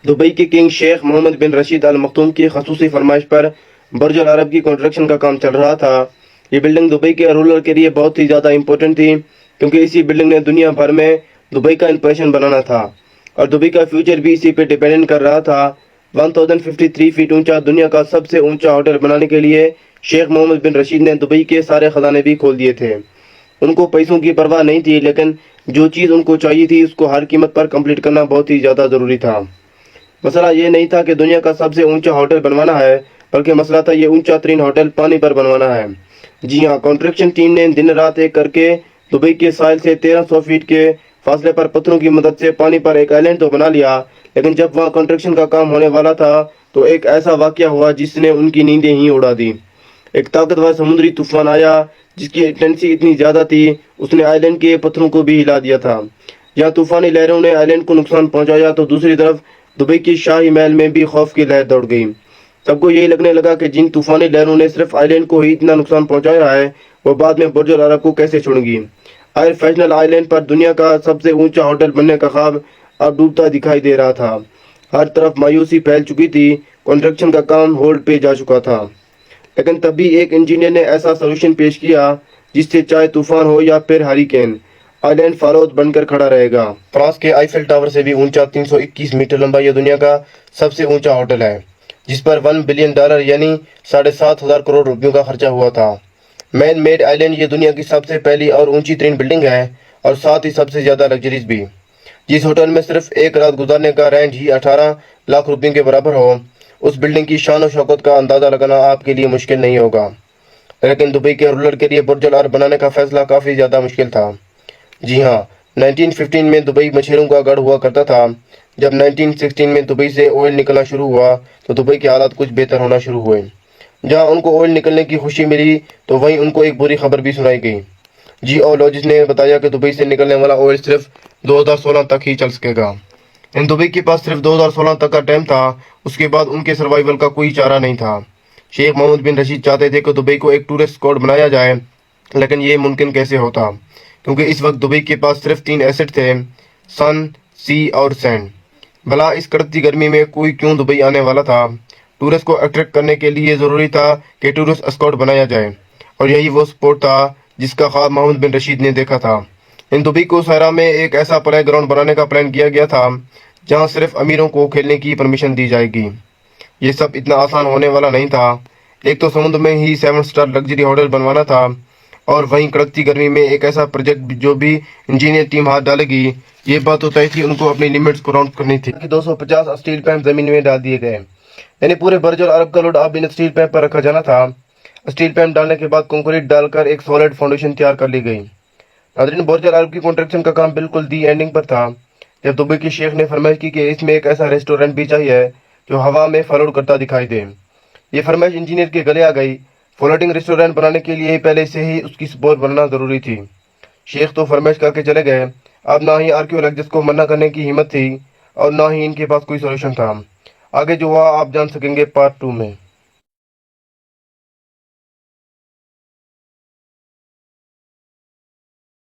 Dubai के king Sheikh Mohammad बिन रशीद अल मखदूम की खसूसी फरमाइश पर बुर्ज अल अरब की कंस्ट्रक्शन का काम चल रहा था। ये बिल्डिंग दुबई के रूरल के लिए बहुत ही ज़्यादा इंपॉर्टेंट थी, क्योंकि इसी बिल्डिंग ने दुनिया भर में दुबई का इंप्रेशन बनाना था और दुबई का फ्यूचर भी इसी पे डिपेंडेंट कर रहा था। 1053 फीट ऊंचा दुनिया का सबसे ऊंचा होटल बनाने के लिए शेख मोहम्मद बिन रशीद ने दुबई के सारे खजाने भी खोल दिए थे। उनको पैसों की परवाह नहीं थी, लेकिन जो चीज़ उनको चाहिए थी उसको हर कीमत पर कंप्लीट करना बहुत ही ज़्यादा ज़रूरी था। मसला ये नहीं था कि दुनिया का सबसे ऊंचा होटल बनवाना है, बल्कि मसला था ये ऊंचा तरीन होटल पानी पर बनवाना है। जी हाँ, कंस्ट्रक्शन टीम ने दिन रात एक करके दुबई के साहिल से 1300 फीट के फासले पर पत्थरों की मदद से पानी पर एक आइलैंड तो बना लिया, लेकिन जब वहाँ कंस्ट्रक्शन का काम होने वाला था तो एक ऐसा वाकया हुआ जिसने उनकी नींदें ही उड़ा दी। एक ताकतवर समुद्री तूफान आया जिसकी इंटेंसिटी इतनी ज़्यादा थी उसने आइलैंड के पत्थरों को भी हिला दिया था। जहाँ तूफानी लहरों ने आइलैंड को नुकसान पहुंचाया तो दूसरी तरफ दुबई की शाही महल में भी खौफ की लहर दौड़ गई। सबको यही लगने लगा कि जिन तूफानी लहरों ने सिर्फ आइलैंड को ही इतना नुकसान पहुंचाया है, वो बाद में बुर्ज अल अरब को कैसे छोड़ेंगी। आयर फैशनल आइलैंड पर दुनिया का सबसे ऊंचा होटल बनने का ख्वाब अब डूबता दिखाई दे रहा था। हर तरफ मायूसी फैल चुकी थी, कंस्ट्रक्शन का काम होल्ड पे जा चुका था। लेकिन तब भी एक इंजीनियर ने ऐसा सोल्यूशन पेश किया जिससे चाहे तूफान हो या फिर हरिकेन, आइलैंड फारोद बनकर खड़ा रहेगा। फ्रांस के आईफेल टावर से भी ऊंचा 321 मीटर लंबा यह दुनिया का सबसे ऊंचा होटल है, जिस पर $1 बिलियन यानी 7,500 करोड़ रुपयों का खर्चा हुआ था। मैन मेड आइलैंड ये दुनिया की सबसे पहली और ऊंची तरीन बिल्डिंग है और साथ ही सबसे ज्यादा लग्जरीज भी। जिस होटल में सिर्फ एक रात गुजारने का रेंज ही 18 लाख रुपयों के बराबर हो, उस बिल्डिंग की शान और शौकत का अंदाजा लगाना आपके लिए मुश्किल नहीं होगा। लेकिन दुबई के रूलर के लिए बुर्ज अल अरब बनाने का फैसला काफी ज्यादा मुश्किल था। जी हाँ, 1915 में दुबई मछलियों का गढ़ हुआ करता था। जब 1916 में दुबई से ऑयल निकलना शुरू हुआ तो दुबई के हालात कुछ बेहतर होना शुरू हुए। जहां उनको ऑयल निकलने की खुशी मिली तो वहीं उनको एक बुरी खबर भी सुनाई गई। जियोलॉजिस्ट ने बताया कि दुबई से निकलने वाला ऑयल सिर्फ 2016 तक ही चल सकेगा। इन दुबई के पास सिर्फ 2016 तक का टाइम था, उसके बाद उनके सर्वाइवल का कोई चारा नहीं था। शेख मोहम्मद बिन रशीद चाहते थे कि दुबई को एक टूरिस्ट स्पॉट बनाया जाए, लेकिन ये मुमकिन कैसे होता, क्योंकि इस वक्त दुबई के पास सिर्फ 3 एसेट थे, सन, सी और सैंड। भला इस कड़कती गर्मी में कोई क्यों दुबई आने वाला था। टूरिस्ट को अट्रैक्ट करने के लिए ज़रूरी था कि टूरिस्ट स्पॉट बनाया जाए, और यही वो स्पॉट था जिसका ख्वाब मोहम्मद बिन रशीद ने देखा था। इन दुबई को सहरा में एक ऐसा प्ले ग्राउंड बनाने का प्लान किया गया था जहां सिर्फ अमीरों को खेलने की परमिशन दी जाएगी। ये सब इतना आसान होने वाला नहीं था। एक तो समुद्र में ही 7 स्टार लग्जरी होटल बनवाना था, और वहीं कड़कती गर्मी में एक ऐसा प्रोजेक्ट जो भी इंजीनियर टीम हाथ डालेगी, ये बात तो तय थी उनको अपनी लिमिट्स को राउंड करनी थी। 250 स्टील पैप जमीन में डाल दिए गए, यानी पूरे बुर्ज अल अरब का लोड अब इन स्टील पैप पर रखा जाना था। स्टील पैप डालने के बाद कंक्रीट डालकर एक सॉलिड फाउंडेशन तैयार कर ली गई। नाज़रीन, बुर्ज अल अरब की कंस्ट्रक्शन का काम बिल्कुल दी एंडिंग पर था जब दुबई की शेख ने फरमाइश की कि इसमें एक ऐसा रेस्टोरेंट भी चाहिए जो हवा में फ्लोट करता दिखाई दे। ये फरमाइश इंजीनियर के गले आ गई। फ्लोटिंग रेस्टोरेंट बनाने के लिए पहले से ही उसकी सपोर्ट बनना जरूरी थी। शेख तो फरमाइश करके चले गए। अब ना ही आर्कियोलॉजिस्ट को मना करने की हिम्मत थी और ना ही इनके पास कोई सोल्यूशन था। आगे जो हुआ आप जान सकेंगे पार्ट 2 में।